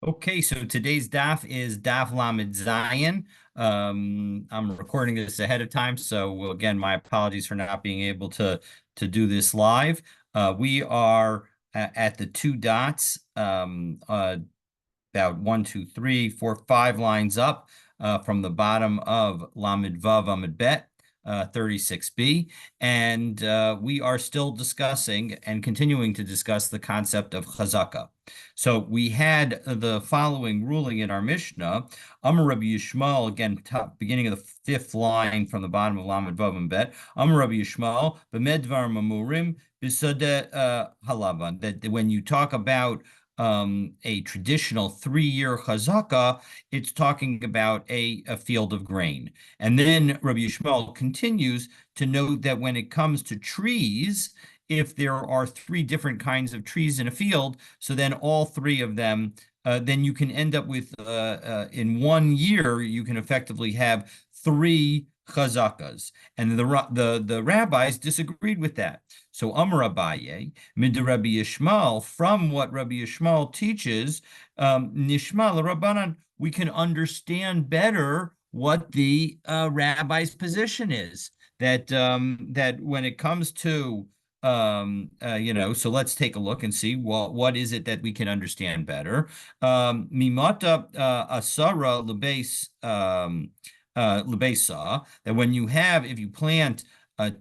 Okay, so today's daf is daf Lamed Zion. I'm recording this ahead of time, so again, my apologies for not being able to do this live. We are at the two dots, about one, two, three, four, five lines up from the bottom of Lamed Vav Amud Bet. 36b, and we are still discussing and continuing to discuss the concept of chazaka. So we had the following ruling in our Mishnah. Amar Rabbi Yishmael, again, top, beginning of the fifth line from the bottom of Lamed Vav Amud Bet. Amar Rabbi Yishmael, b'med dvar mamurim b'sadeh halavan. That when you talk about a traditional 3-year chazaka, it's talking about a field of grain. And then Rabbi Yishmael continues to note that when it comes to trees, if there are 3 different kinds of trees in a field, so then all 3 of them, then you can end up with, in 1 year, you can effectively have 3 chazakas. And the rabbis disagreed with that. So Amar Abaye, mid Rabbi Yishmael, from what Rabbi Yishmael teaches, Nishma Rabbanan, we can understand better what the rabbi's position is. That when it comes to so let's take a look and see what is it that we can understand better. Mimata asara lebesa, that when you have, if you plant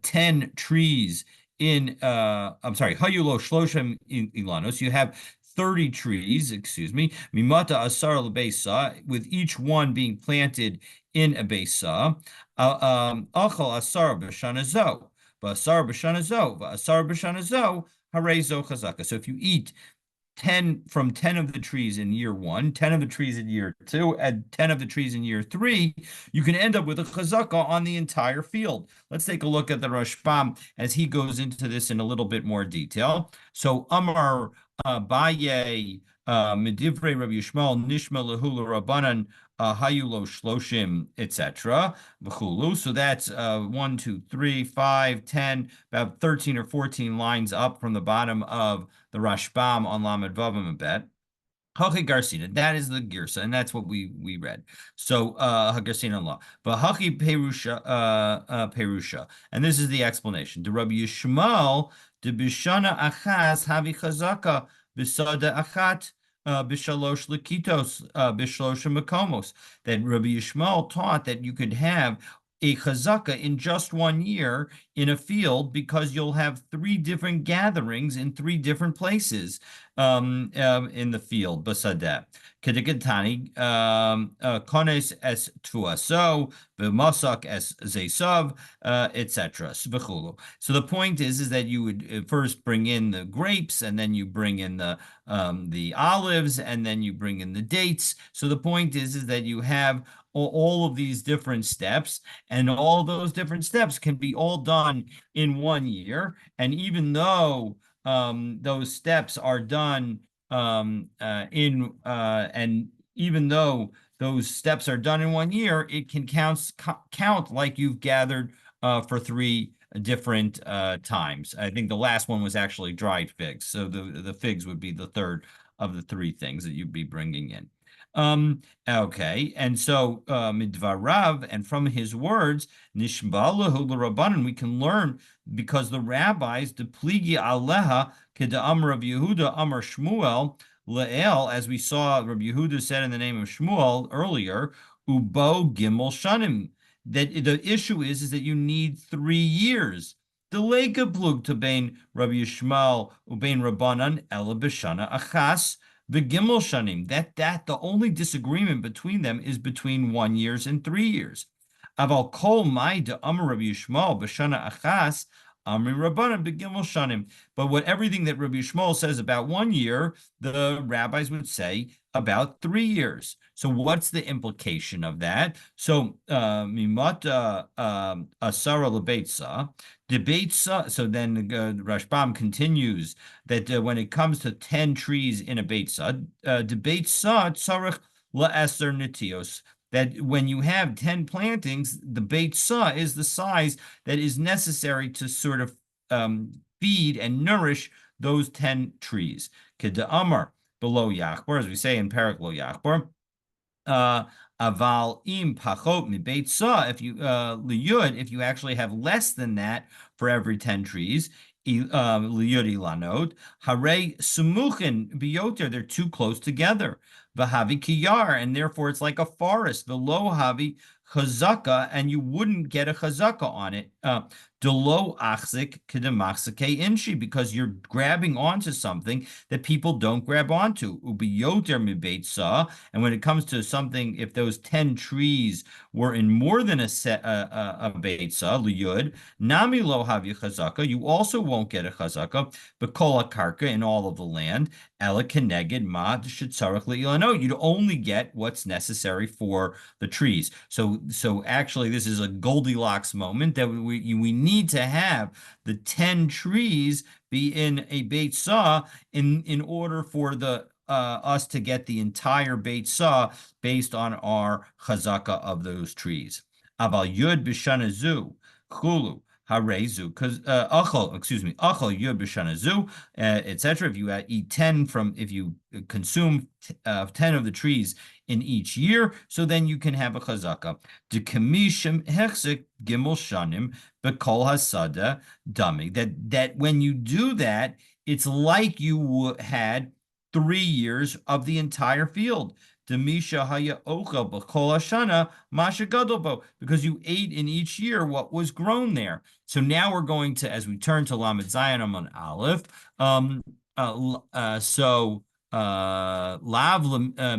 10 trees in I'm sorry, hayulo shloshem ilanos, you have 30 trees, excuse me, mimata asar lebesa, with each one being planted in a besa, achal asar b'shana zo, v'asar b'shana zo, v'asar b'shana zo, harei zo chazaka. So if you eat 10 from 10 of the trees in year 1, 10 of the trees in year 2, and 10 of the trees in year 3, you can end up with a chazaka on the entire field. Let's take a look at the Rashbam as he goes into this in a little bit more detail. So Amar Baye Medivrei Rabbi Yishmael Nishma Lehula Rabbanan Hayulo Shloshim, etc. V'chulu. So that's 1, 2, 3, 5, 10, about 13 or 14 lines up from the bottom of the Rashbam on Lamed Vav Amud Bet. Hachi Garsina, that is the Girsa, and that's what we read. So Hagarsina law. But Hachi Perusha, and this is the explanation. The Rabbi Yishmael, the Bishana Achas Havi Chazaka, Bisada Achat, Bishalosh Likitos, Bishalosh Makomos. That Rabbi Yishmael taught that you could have a chazaka in just 1 year in a field because you'll have 3 different gatherings in 3 different places in the field. Basadeh. Kedigantani, kones es tuaso, b'masak es zesav, etc. So the point is that you would first bring in the grapes, and then you bring in the olives, and then you bring in the dates. So the point is that you have all of these different steps, and all those different steps can be all done in 1 year. And even though those steps are done and even though those steps are done in 1 year, it can count like you've gathered for 3 different times. I think the last one was actually dried figs, so the figs would be the third of the 3 things that you'd be bringing in. Okay, and so midvarav, and from his words, nishbalahu l'rabbanan, we can learn, because the rabbis depligi aleha keda amar Rabbi Yehuda amar Shmuel le'el, as we saw Rabbi Yehuda said in the name of Shmuel earlier, ubo gimel shanim, that the issue is that you need 3 years. The legablug to bein Rabbi Yishmael ubein Rabbanan ela b'shana achas. The Gimel Shanim, that the only disagreement between them is between 1 year and 3 years. Aval kol mai de Amar Rabbi Yishmael b'shana achas Amri Rabbanan b'Gimel Shanim. But what everything that Rabbi Yishmael says about 1 year, the rabbis would say about 3 years. So what's the implication of that? So mimata asara lebeitza. So then Rashbam continues that when it comes to 10 trees in a beitza, debeitza tzarech la'eser netios, that when you have 10 plantings, the beitza is the size that is necessary to sort of feed and nourish those 10 trees. Keda Amar, below Yachbor, as we say in Parak Lo Yachbor. Uh, Aval im pachot mi if you liyud, if you actually have less than that for every 10 trees, liyud ilanot, hare sumuchin biyoter, they're too close together. Vahavi kiyar, and therefore it's like a forest. The low havi chazaka, and you wouldn't get a chazaka on it. Delo achzik kedemachsake inshi, because you're grabbing onto something that people don't grab onto. Ubiyoter mi, and when it comes to something, if those 10 trees were in more than a set a beitza, liyud, nami lo havi chazaka, you also won't get a chazaka, bekola karka, in all of the land, ela keneged ma shetzarach leilano. You'd only get what's necessary for the trees. So actually, this is a Goldilocks moment that we need to have the 10 trees be in a Beit Saw in order for the us to get the entire Beit Saw based on our chazaka of those trees. Aval Yud b'shana zu chulu harezu, because achol, excuse me, achol Yud b'shana zu, etc. If you eat 10 from, if you consume 10 of the trees in each year, so then you can have a chazaka. De kamishim hechzik gimel shanim bekol hasada dummy. That when you do that, it's like you had 3 years of the entire field. Demisha haya ocha b'kol hashana masha gadolbo, because you ate in each year what was grown there. So now we're going to, as we turn to Lamed Zayin on Aleph, Lav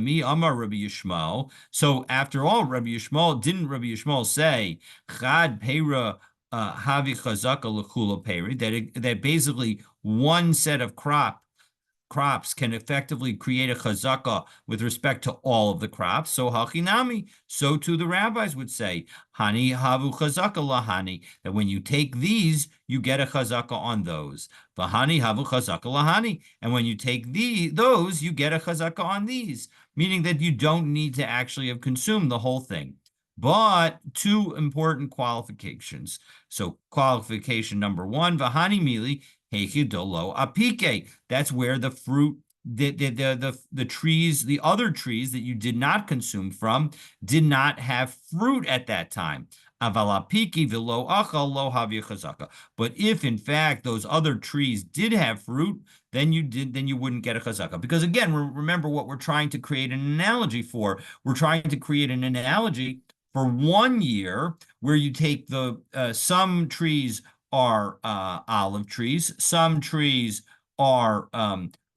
mi Amar Rabbi Yishmael. So after all, Rabbi Yishmael say Chad Peira Havi Chazaka L'Chula Peri, that basically one set of crops can effectively create a chazaka with respect to all of the crops. So hachinami, so too the rabbis would say, hani havu chazaka lahani, that when you take these, you get a chazaka on those. Vahani havu chazaka lahani, and when you take those, you get a chazaka on these, meaning that you don't need to actually have consumed the whole thing. But two important qualifications. So qualification number one, vahani mili, Hechidolo apike. That's where the fruit, the trees, the other trees that you did not consume from, did not have fruit at that time. Avalapiki velo achal lo havia chazaka. But if in fact those other trees did have fruit, then you wouldn't get a chazaka. Because again, remember what we're trying to create an analogy for. We're trying to create an analogy for 1 year where you take the some trees are olive trees, some trees are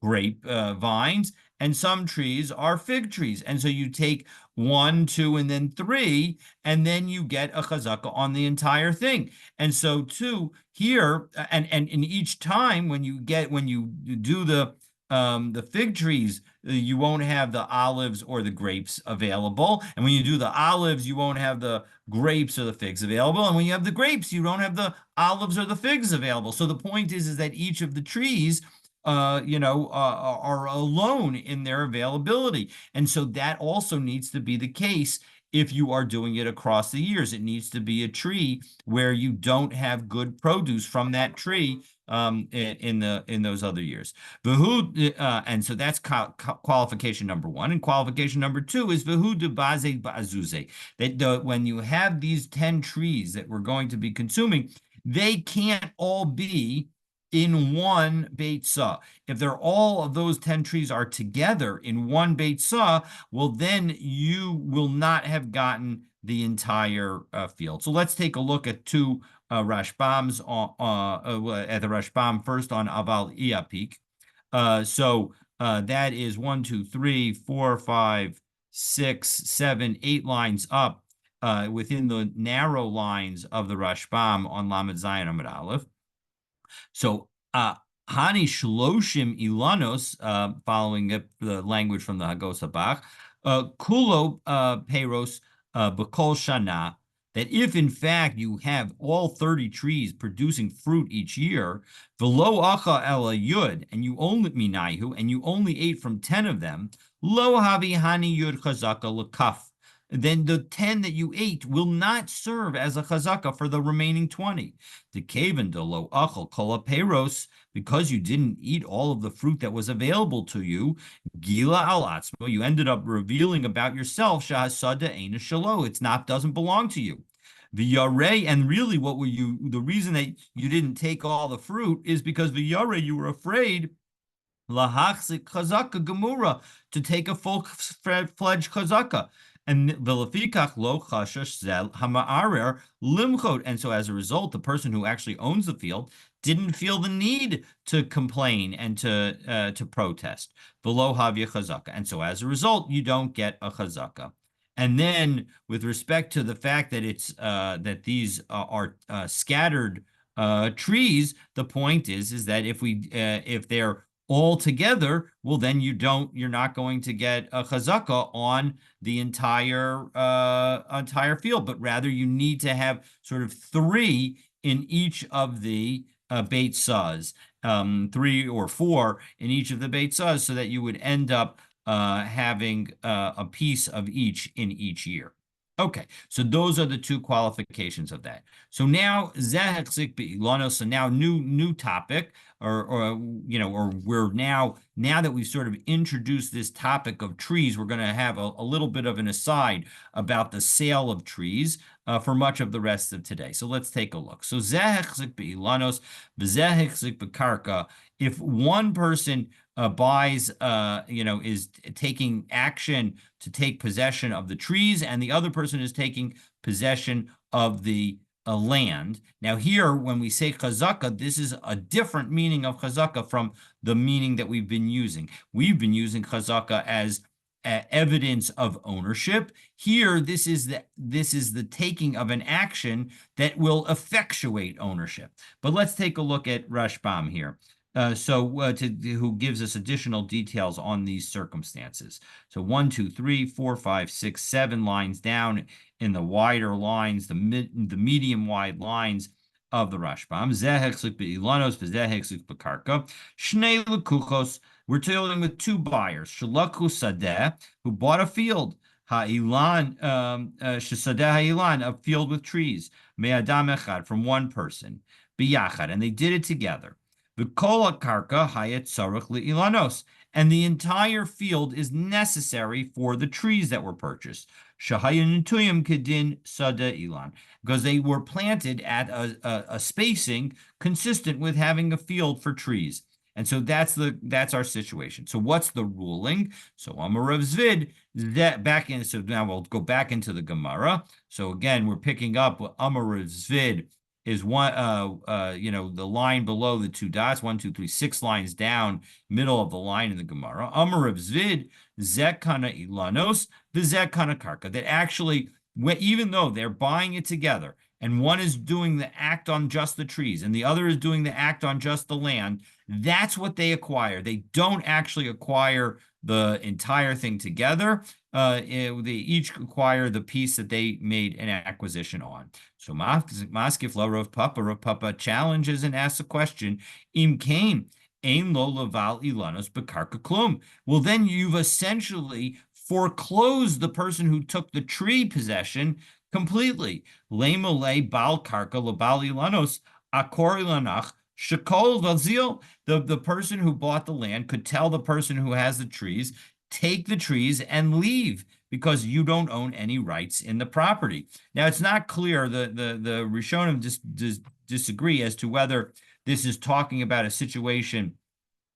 grape vines, and some trees are fig trees. And so you take 1, 2, and then 3, and then you get a chazaka on the entire thing. And so too here, and in each time when you do the fig trees, you won't have the olives or the grapes available. And when you do the olives, you won't have the grapes or the figs available. And when you have the grapes, you don't have the olives or the figs available. So the point is that each of the trees, are alone in their availability. And so that also needs to be the case if you are doing it across the years. It needs to be a tree where you don't have good produce from that tree in those other years. And so that's qualification number one. And qualification number two is Vihu de baze ba'azuze. That when you have these 10 trees that we're going to be consuming, they can't all be in one Beit Saw. If they're all of those 10 trees are together in one Beit Saw, well, then you will not have gotten the entire field. So let's take a look at two Rashbams at the Rashbam first on Aval Iapik. So that is 1, 2, 3, 4, 5, 6, 7, 8 lines up within the narrow lines of the Rashbam on Lamed Zayin Amud Aleph. So Hani Shloshim Ilanos, following up the language from the Hagos Habach, Kulo Peros B'kol Shana, that if in fact you have all 30 trees producing fruit each year, V'lo Acha Ela Yud, and you only Minayu, and you only ate from 10 of them, Lo Havi Hani Yud Chazaka L'Kaf. then the 10 that you ate will not serve as a chazaka for the remaining 20. The kaven de lo achal kol peros, because you didn't eat all of the fruit that was available to you, gila al atzmo, you ended up revealing about yourself, shahasada aina shalo, it's not, doesn't belong to you. V'yarei, and really what were you, the reason that you didn't take all the fruit is because v'yarei, you were afraid lahachzik chazaka gemura, to take a full-fledged chazaka. And v'lefikach lo chashash zel hama'arer limchot. And so as a result, the person who actually owns the field didn't feel the need to complain and to protest. V'lo havya chazaka. And so as a result, you don't get a chazaka. And then with respect to the fact that it's that these are scattered trees, the point is that if they're all together, well, then you're not going to get a chazaka on the entire field, but rather you need to have sort of three in each of the Beit Saz, 3 or 4 in each of the Beit Saz, so that you would end up having a piece of each in each year. Okay, so those are the two qualifications of that. So now zehechzik be'ilano. So now new topic, or we're now that we've sort of introduced this topic of trees, we're going to have a little bit of an aside about the sale of trees for much of the rest of today. So let's take a look. So zehechzik be'ilanos, zehechzik bekarka. If one person buys, is taking action to take possession of the trees, and the other person is taking possession of the land. Now here, when we say chazaka, this is a different meaning of chazaka from the meaning that we've been using. We've been using chazaka as evidence of ownership. Here, this is the taking of an action that will effectuate ownership. But let's take a look at Rashbam here. Who gives us additional details on these circumstances. So 1, 2, 3, 4, 5, 6, 7 lines down in the wider lines, the medium wide lines of the Rashbam. Zehechzik be'ilanos v'zehechzik bekarka. Shnei lekuchos. We're dealing with two buyers. Shalakhu sadeh, who bought a field. Ha'ilan, shesadeh ha'ilan, a field with trees. Me'adam echad, from one person. Biyachad, and they did it together. V'kol karka hayet tzarich le'ilanos, and the entire field is necessary for the trees that were purchased. Shahayin tuyim kedin sada ilan, because they were planted at a spacing consistent with having a field for trees. And so that's our situation. So what's the ruling? So Amar Rav Zvid, so now we'll go back into the Gemara. So again, we're picking up what Amar Rav Zvid is one, the line below the 2 dots, 1, 2, 3, 6 lines down, middle of the line in the Gemara. Amar Rav Zvid, zekana ilanos, the zekana karka. That actually, even though they're buying it together, and one is doing the act on just the trees, and the other is doing the act on just the land, that's what they acquire. They don't actually acquire the entire thing together. They each acquire the piece that they made an acquisition on. So Maskif la Rav Papa challenges and asks a question. Im kain ein lo laval ilanos bekarka klum. Well, then you've essentially foreclosed the person who took the tree possession completely. Lemole bal karka labal ilanos akor ilanach shakol vazil. The person who bought the land could tell the person who has the trees, take the trees and leave, because you don't own any rights in the property. Now, it's not clear. The Rishonim disagree as to whether this is talking about a situation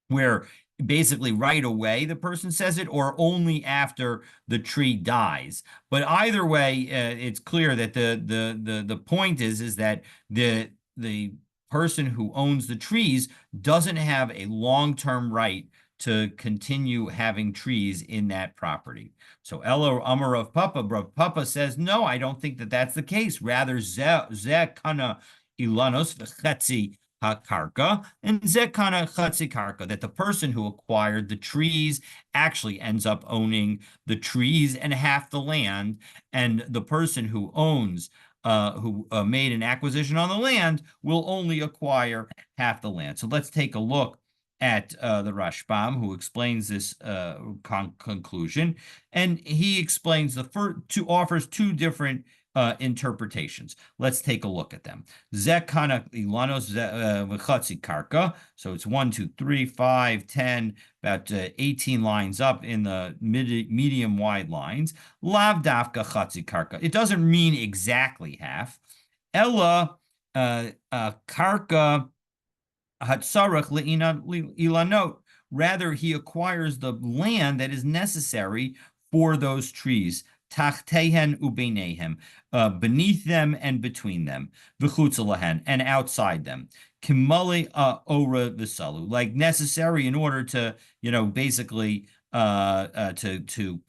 where basically right away the person says it, or only after the tree dies. But either way, it's clear that the point is that the person who owns the trees doesn't have a long-term right to continue having trees in that property. So Elo Amar Rav Papa says, no, I don't think that that's the case. Rather, Zeh kana ilanos v'chetzi hakarka, and Zeh kana chetzi karka, that the person who acquired the trees actually ends up owning the trees and half the land, and the person who owns who made an acquisition on the land will only acquire half the land. So let's take a look at the Rashbam, who explains this conclusion, and he explains the first two, offers two different interpretations. Let's take a look at them. Zekana ilanos v'chatzi karka. So it's 1, 2, 3, 5, 10, about 18 lines up in the medium wide lines. Lav dafka chatzi karka. It doesn't mean exactly half. Ella karka hatzarach ilanot. Rather, he acquires the land that is necessary for those trees. Tachtehen ubeinehem, beneath them and between them, v'chutzalahen, and outside them. Kimale ora v'salu, like necessary in order to, basically to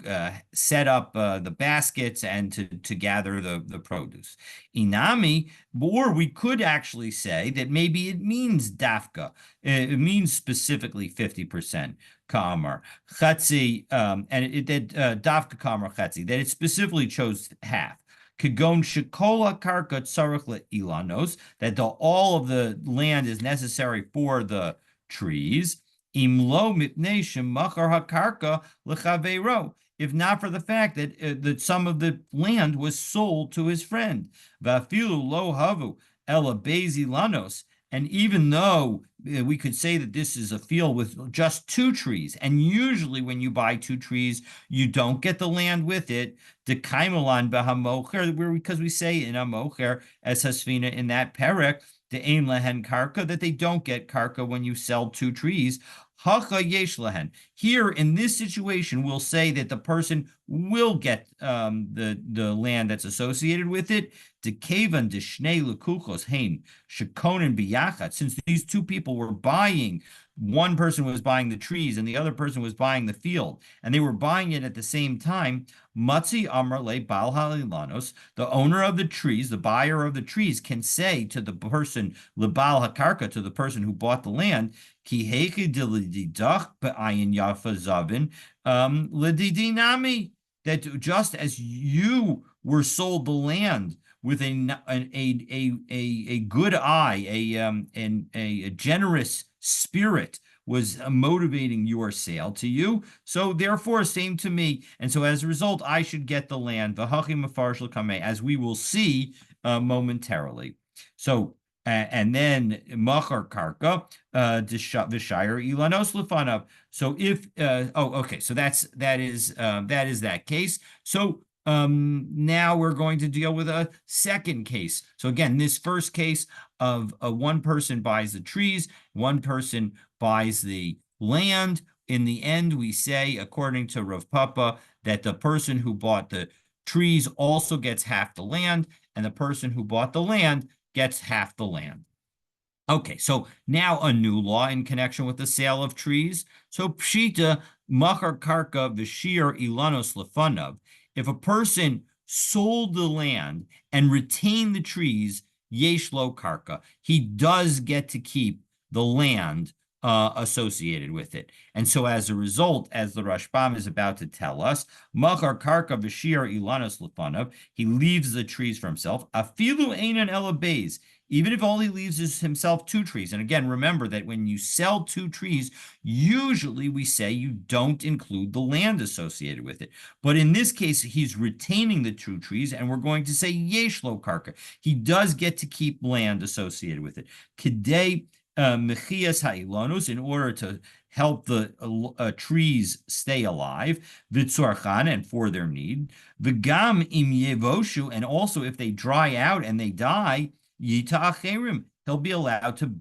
set up the baskets and to gather the produce. Inami, or we could actually say that maybe it means dafka. It means specifically 50%. Kamar chatzi, and that dafka kamar chatzi, that it specifically chose half. Kagon shikola karka tzarich ilanos, that all of the land is necessary for the trees. Imlo mipnei shemachar hakarka lechaveiro. If not for the fact that some of the land was sold to his friend. Vafilu lo havu ela bezi lanos. And even though we could say that this is a field with just two trees, and usually when you buy two trees, you don't get the land with it, because we say in a mocher as hasfina in that perek, the ain lehen karka, that they don't get karka when you sell two trees. Hacha yesh lehen. Here in this situation, we'll say that the person will get the land that's associated with it. Dekevan deshnei lekuchos hein shekonin biyachat. Since these two people were buying, one person was buying the trees and the other person was buying the field, and they were buying it at the same time. Matzi amar le bal halilanos, the owner of the trees, the buyer of the trees, can say to the person lebal hakarka, to the person who bought the land, ki hechi dilididach be'ayin yafa zavin lididinami, that just as you were sold the land with a good eye, a generous spirit was motivating your sale to you. So therefore, same to me. And so as a result, I should get the land, as we will see momentarily. So and then machar karka v'shayir ilanos lefanav. So if okay, so that is that case. So now we're going to deal with a second case. So again, this first case of one person buys the trees, one person buys the land. In the end, we say, according to Rav Papa, that the person who bought the trees also gets half the land, and the person who bought the land gets half the land. Okay, so now a new law in connection with the sale of trees. So pshita machar karka v'shir ilanos lefanav. If a person sold the land and retained the trees, yesh lo karka, he does get to keep the land associated with it. And so as a result, as the Rashbam is about to tell us, machar karka v'shir ilanos lefanav, he leaves the trees for himself. Afilu einan elabez, even if all he leaves is himself two trees. And again, remember that when you sell two trees, usually we say you don't include the land associated with it. But in this case, he's retaining the two trees, and we're going to say yesh lo karka. He does get to keep land associated with it. Kidei mechias ha'ilanus, in order to help the trees stay alive, v'tzorchan, and for their need, v'gam im yevoshu, and also if they dry out and they die, Yita acherim, he'll be allowed to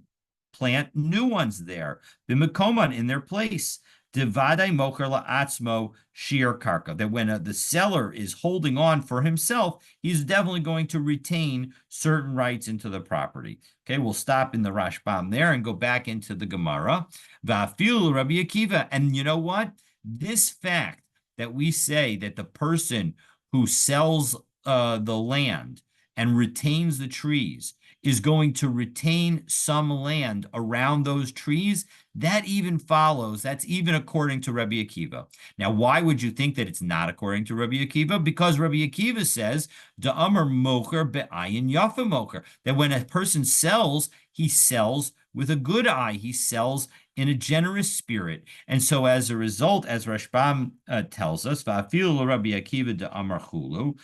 plant new ones there. B'mekoman, in their place. Divadei mocher la'atzmo shir karka, that when the seller is holding on for himself, he's definitely going to retain certain rights into the property. Okay, we'll stop in the Rashbam there and go back into the Gemara. Va'afil Rabbi Akiva, and you know what? This fact that we say that the person who sells the land and retains the trees is going to retain some land around those trees, that even follows, that's even according to Rabbi Akiva. Now, why would you think that it's not according to Rabbi Akiva? Because Rabbi Akiva says, Da'amar mocher be'ayin yafa mocher, that when a person sells, he sells with a good eye. He sells in a generous spirit. And so as a result, as Rashbam tells us, Va'afilu Rabbi Akiva de Amar Chulu,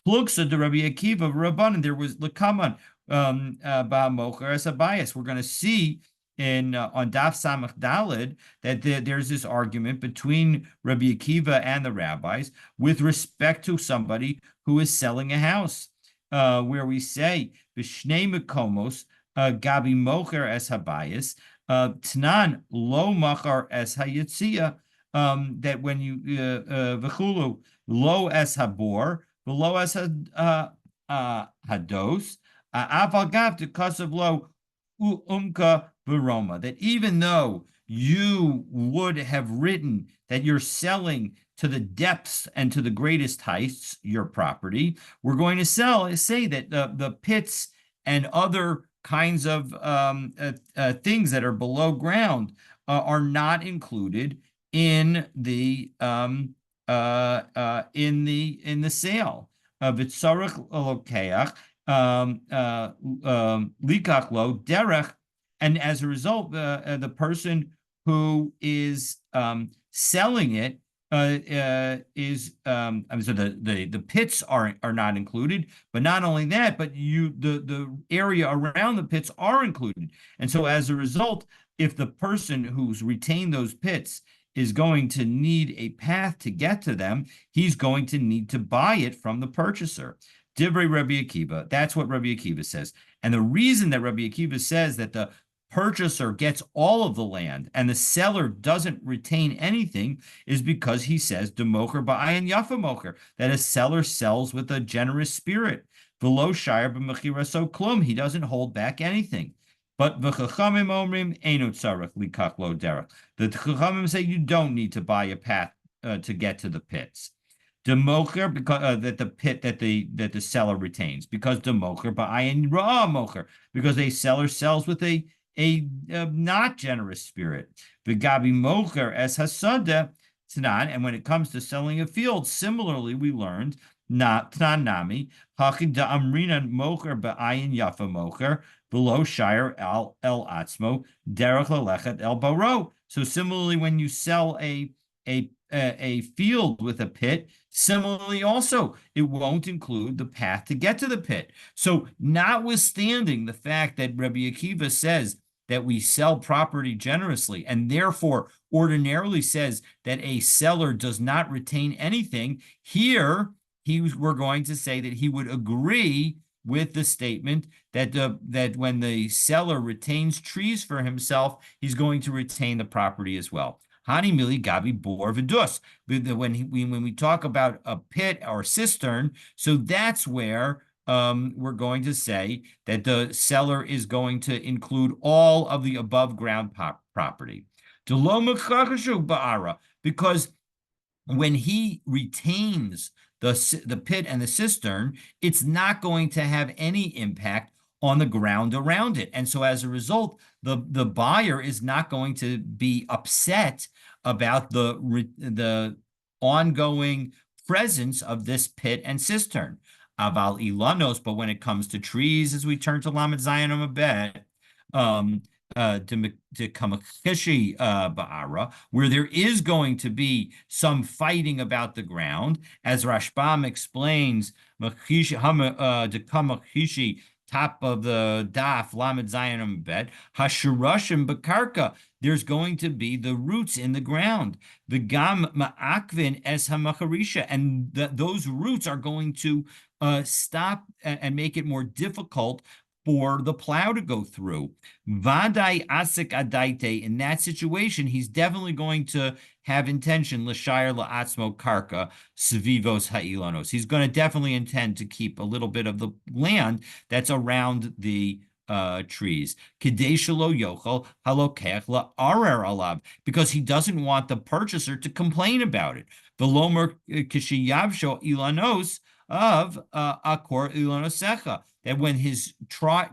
Plugsa de Rabbi Akiva Rabbanan, there was Lakaman Ba'amocher as a bias. We're going to see in on Daf Samach Dalid that there's this argument between Rabbi Akiva and the rabbis with respect to somebody who is selling a house, where we say B'shnei Mekomos Gabi Mocher as Habayis Tnan Lo Machar as Hayitzia, that when you V'chulu Lo as Habor V'lo as Hados Aval Gav because of Lo Umka Baroma, that even though you would have written that you're selling to the depths and to the greatest heights your property, we're going to say that the pits and other kinds of things that are below ground are not included in the sale. V'tzarech lokeach likach lo derech, and as a result, the person who is selling it is so the pits are not included, but not only that, but the area around the pits are included. And so as a result, if the person who's retained those pits is going to need a path to get to them, he's going to need to buy it from the purchaser. Divrei Rabbi Akiva, that's what Rabbi Akiva says. And the reason that Rabbi Akiva says that the purchaser gets all of the land and the seller doesn't retain anything is because he says democher ba'ayin yafa mocher, that a seller sells with a generous spirit. V'lo shayar b'mechira so klum, he doesn't hold back anything. But v'chachamim omrim eino tzarech likach lo derech. The chachamim say you don't need to buy a path to get to the pits. Democher, because that the pit that the seller retains, because democher ba'ayin ra'ah mocher, because a seller sells with a not generous spirit. V'gabi mocher as hasada tnan, and when it comes to selling a field, similarly we learned not tnan nami hachid da amrinan mocher ba'ayin yafa mocher below shire el atzmo derech lelechet el baro. So similarly, when you sell a field with a pit, similarly also it won't include the path to get to the pit. So notwithstanding the fact that Rabbi Akiva says that we sell property generously, and therefore ordinarily says that a seller does not retain anything, here we're going to say that he would agree with the statement that that when the seller retains trees for himself, he's going to retain the property as well. Hani mili gabi bor v'dus. When we talk about a pit or cistern, so that's where we're going to say that the seller is going to include all of the above ground property. Because when he retains the pit and the cistern, it's not going to have any impact on the ground around it. And so as a result, the buyer is not going to be upset about the ongoing presence of this pit and cistern. Aval ilanos, but when it comes to trees, as we turn to Lamed Zayin Amabet, to Kamachishi Ba'ara, where there is going to be some fighting about the ground, as Rashbam explains, de Kamachishi, top of the daf, Lamed Zayin Amabet, Hashurashim Bakarka, there's going to be the roots in the ground. The Gam Ma'akvin es Hamacharisha, and those roots are going to stop and make it more difficult for the plow to go through. Vadai asik adaite, in that situation, he's definitely going to have intention, l'shayar la'atzmo karka, svivos ha'ilanos. He's going to definitely intend to keep a little bit of the land that's around the trees. Because he doesn't want the purchaser to complain about it. The lomer kishiyavsho ilanos of akor ilanosecha, that when his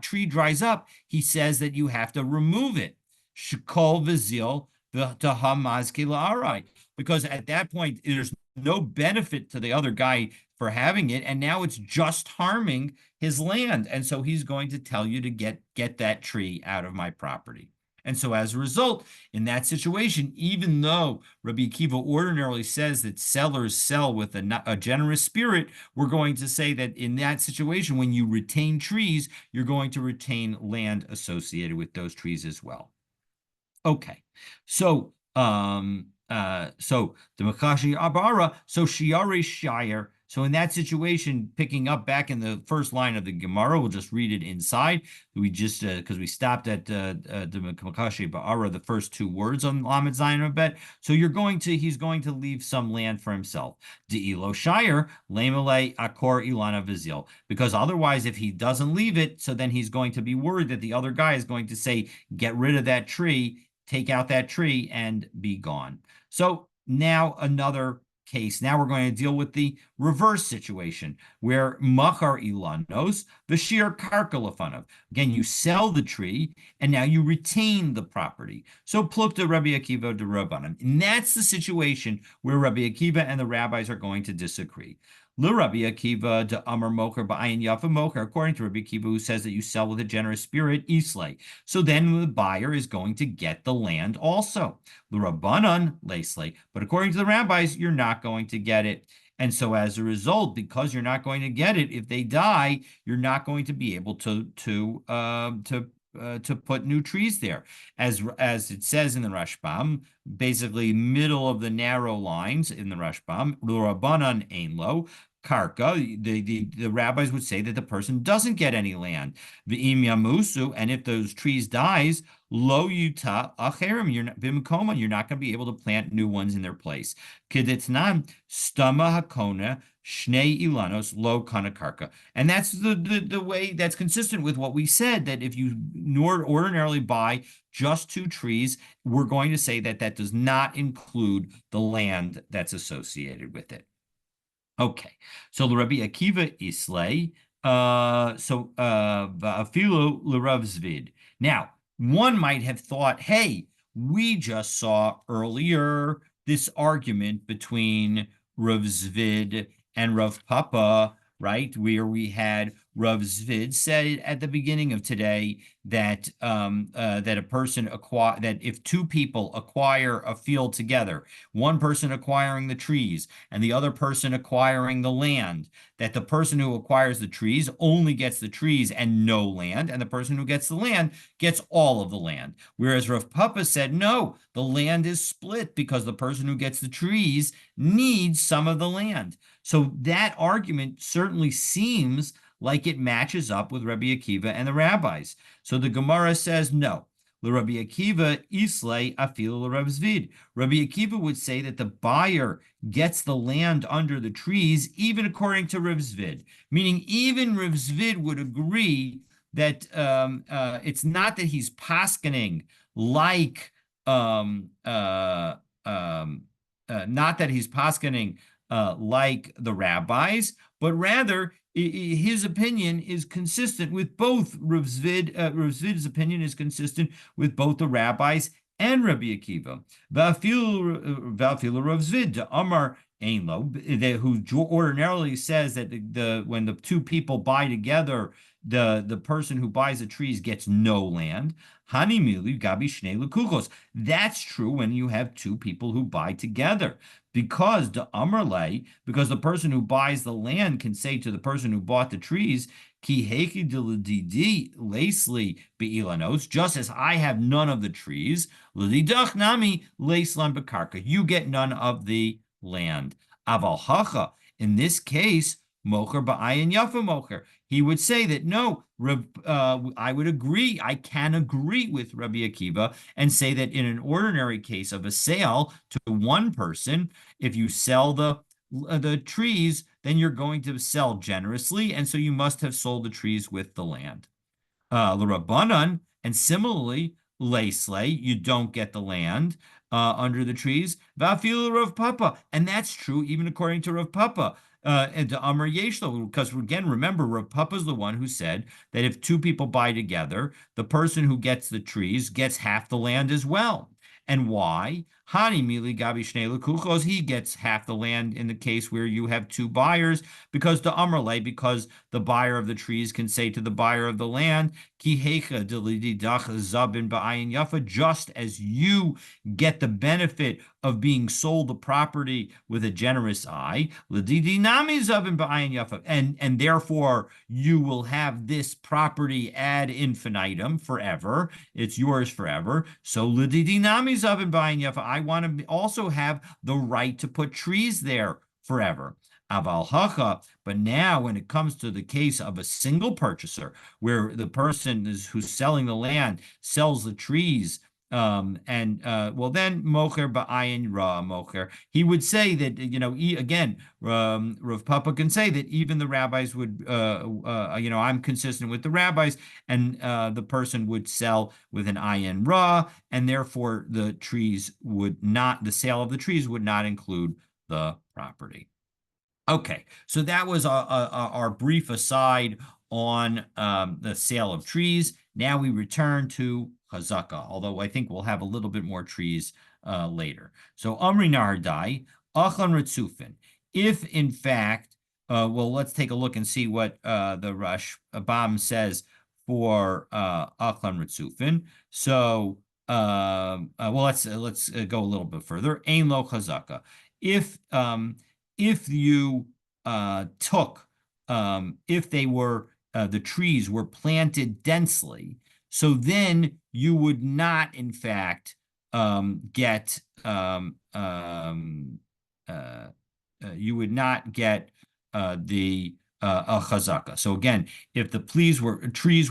tree dries up, he says that you have to remove it. Shekol vizil v'tahamazki la'arai, because at that point there's no benefit to the other guy for having it, and now it's just harming his land, and so he's going to tell you to get that tree out of my property. And so as a result, in that situation, even though Rabbi Akiva ordinarily says that sellers sell with a generous spirit, we're going to say that in that situation, when you retain trees, you're going to retain land associated with those trees as well. Okay. So the Makashi Abara, so Shiare Shire. So in that situation, picking up back in the first line of the Gemara, we'll just read it inside. We just because we stopped at the Makashi Ba'ara, the first two words on Lamed Zayin Bet. So he's going to leave some land for himself. De'ilo Shire, Lemele Akor Ilana Vizil. Because otherwise, if he doesn't leave it, so then he's going to be worried that the other guy is going to say, get rid of that tree, take out that tree, and be gone. So now another case. Now we're going to deal with the reverse situation where machar ilanos v'shir karka lefanav. Again, you sell the tree and now you retain the property. So plukta Rabbi Akiva de Rabbanan. And that's the situation where Rabbi Akiva and the rabbis are going to disagree. Rabbi Akiva de Amar Mocher Ba'ayin Yafa Mocher, according to Rabbi Akiva, who says that you sell with a generous spirit, Islay. So then the buyer is going to get the land also. L'Rabbanan Leislay. But according to the rabbis, you're not going to get it. And so as a result, because you're not going to get it, if they die, you're not going to be able to put new trees there. As it says in the Rashbam, basically middle of the narrow lines in the Rashbam, Rabbanan Ein Lo, Karka, the rabbis would say that the person doesn't get any land. V'im Yamusu, and if those trees dies, Lo Yuta Acherim, you're not Bimkoma, you're not going to be able to plant new ones in their place. Kedetnan Stama Hakona Shnei Ilanos Lo Kanakarka. And that's the way that's consistent with what we said, that if you ordinarily buy just two trees, we're going to say that that does not include the land that's associated with it. Okay, so the Rabbi Akiva Islay, Afilu l'Rav Zvid. Now, one might have thought, hey, we just saw earlier this argument between Rav Zvid and Rav Papa, right? Where we had Rav Zvid said at the beginning of today that that a person that if two people acquire a field together, one person acquiring the trees and the other person acquiring the land, that the person who acquires the trees only gets the trees and no land, and the person who gets the land gets all of the land. Whereas Rav Papa said, no, the land is split because the person who gets the trees needs some of the land. So that argument certainly seems like it matches up with Rabbi Akiva and the rabbis. So the Gemara says no. Rabbi Akiva islay afil Rav Zvid. Rabbi Akiva would say that the buyer gets the land under the trees, even according to Rav Zvid. Meaning, even Rav Zvid would agree that it's not that he's paskening like not that he's paskening like the rabbis, but rather his opinion is consistent with both Rav Zvid. Rav Zvid's opinion is consistent with both the rabbis and Rabbi Akiva. V'afil Rav Zvid Amar Ein Lo, who ordinarily says that when the two people buy together, the person who buys the trees gets no land. Hani mili gabi shnei lekukos. That's true when you have two people who buy together. Because the Amrle, because the person who buys the land can say to the person who bought the trees, Ki heki didi lasli beilanos, just as I have none of the trees, lidach nami laslan bekarka, you get none of the land. Aval hacha, in this case, mocher ba'ayin yafa mocher. He would say that no, I would agree, I can agree with Rabbi Akiva and say that in an ordinary case of a sale to one person, if you sell the trees, then you're going to sell generously, and so you must have sold the trees with the land. L'Rabbanan, and similarly, Leisley, you don't get the land under the trees. Va'afil Rav Papa, and that's true even according to Rav Papa. And to Amar Yeshlo, because again, remember, Rav Papa is the one who said that if two people buy together, the person who gets the trees gets half the land as well. And why? Hani mili gabi shnei lekuchos. He gets half the land in the case where you have two buyers, because the amrle, because the buyer of the trees can say to the buyer of the land, ki hecha delididach zabin ba'ayin yafa, just as you get the benefit of being sold the property with a generous eye, ledidi nami zabin ba'ayin yafa, and therefore you will have this property ad infinitum forever. It's yours forever. So ledidi nami zabin ba'ayin yafa, I want to also have the right to put trees there forever. Aval hacha, but now when it comes to the case of a single purchaser, where the person who's selling the land sells the trees, and well, then mocher ba'ayin ra mocher. He would say that, again, Rav Papa can say that even the rabbis would, I'm consistent with the rabbis, and the person would sell with an ayin ra, and therefore the sale of the trees would not include the property. Okay, so that was our brief aside on the sale of trees. Now we return to Chazaka, although I think we'll have a little bit more trees later. So Amri Nahardai, Achan Ritzufin. If in fact, let's take a look and see what the Rashbam says for Achan Ritzufin. So, let's go a little bit further. Ein lo Chazaka. If you if the trees were planted densely, so then you would not, in fact, get you would not get the chazaka. So again, if the trees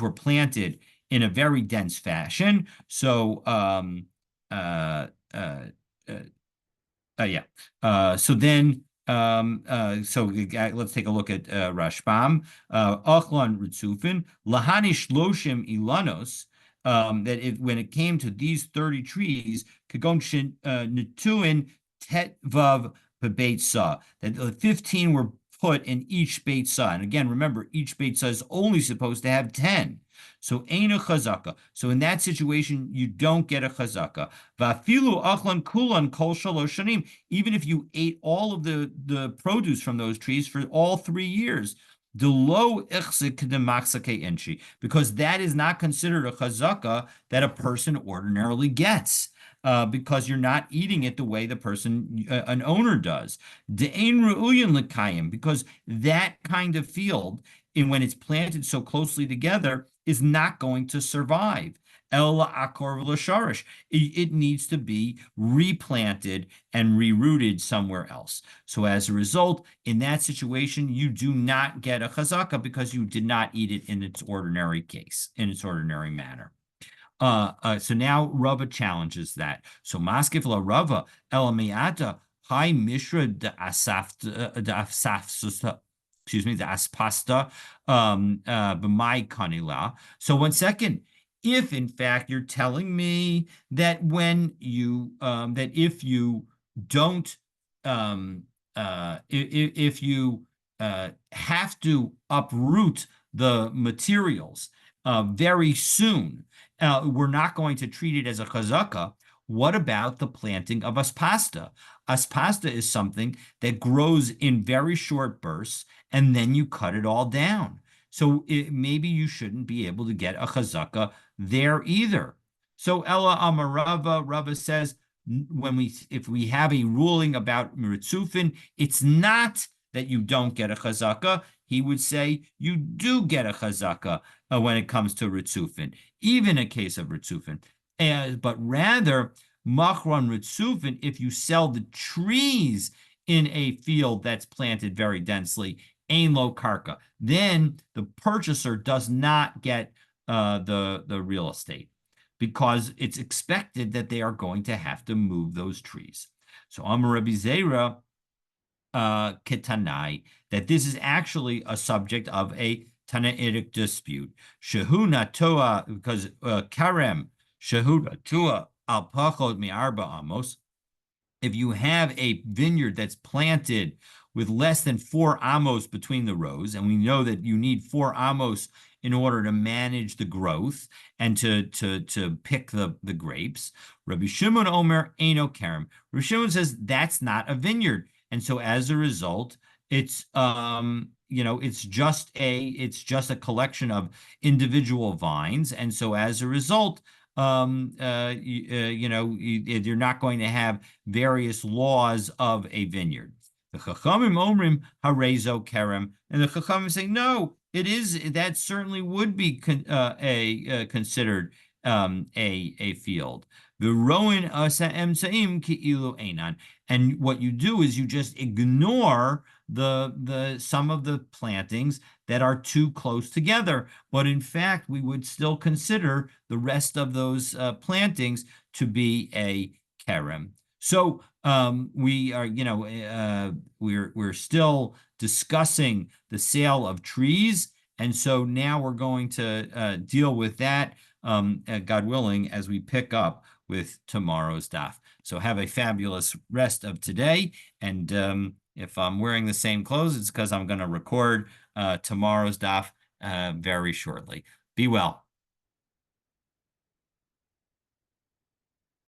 were planted in a very dense fashion, so yeah. So then, let's take a look at Rashbam. Achlan Ritzufin, Lahani Shloshim Ilanos, that when it came to these 30 trees, Kagon Netuin Tet Vav Beit Sa, that 15 were put in each Beit Sa. And again, remember, each Beit Sa is only supposed to have 10. So ain't a chazaka. So in that situation, you don't get a chazaka. Vafilu achlan kulan kol shalosh shanim. Even if you ate all of the produce from those trees for all 3 years, delo ichzik demaksake enchi, because that is not considered a chazaka that a person ordinarily gets. Because you're not eating it the way an owner does. De'ein ru'uyin l'kayim, because that kind of field, when it's planted so closely together, is not going to survive. El akor v'lasharish. It needs to be replanted and rerouted somewhere else. So as a result, in that situation, you do not get a chazaka because you did not eat it in its ordinary manner. So now Rava challenges that. So maskif la Rava elamiata hi mishra de asaf excuse me, the aspasta b'mai kanila. So 1 second, if in fact you're telling me that that if you don't if you have to uproot the materials very soon, we're not going to treat it as a chazaka. What about the planting of aspasta? Aspasta is something that grows in very short bursts, and then you cut it all down. So maybe you shouldn't be able to get a chazaka there either. So Ella Amarava, Rava says, if we have a ruling about Miritzufin, it's not that you don't get a chazaka. He would say you do get a chazaka when it comes to Ritzufin, even in case of Ritzufin. But rather, Machron Ritzufin, if you sell the trees in a field that's planted very densely, Ein Lo Karka, then the purchaser does not get the real estate, because it's expected that they are going to have to move those trees. So Amar Rabbi Zera Ketanai, that this is actually a subject of a Tanaitic dispute. Shehu Natoa, because Karem Shehu Natoa al Pachot mi'arba amos. If you have a vineyard that's planted with less than 4 amos between the rows, and we know that you need 4 amos in order to manage the growth and to pick the grapes. Rabbi Shimon Omer Eino Kerem. Rabbi Shimon says that's not a vineyard, and so as a result, it's it's just a collection of individual vines, and so as a result, you're not going to have various laws of a vineyard. The Chachamim Omrim Harezo Kerem, and the Chachamim say no, it is that certainly would be considered a field. The Roin Asa Emsaim Ki'ilu Einan, and what you do is you just ignore the some of the plantings that are too close together, but in fact we would still consider the rest of those plantings to be a kerem. So we are, we're still discussing the sale of trees, and so now we're going to deal with that, God willing, as we pick up with tomorrow's daf. So have a fabulous rest of today, and if I'm wearing the same clothes, it's because I'm going to record tomorrow's daf very shortly. Be well.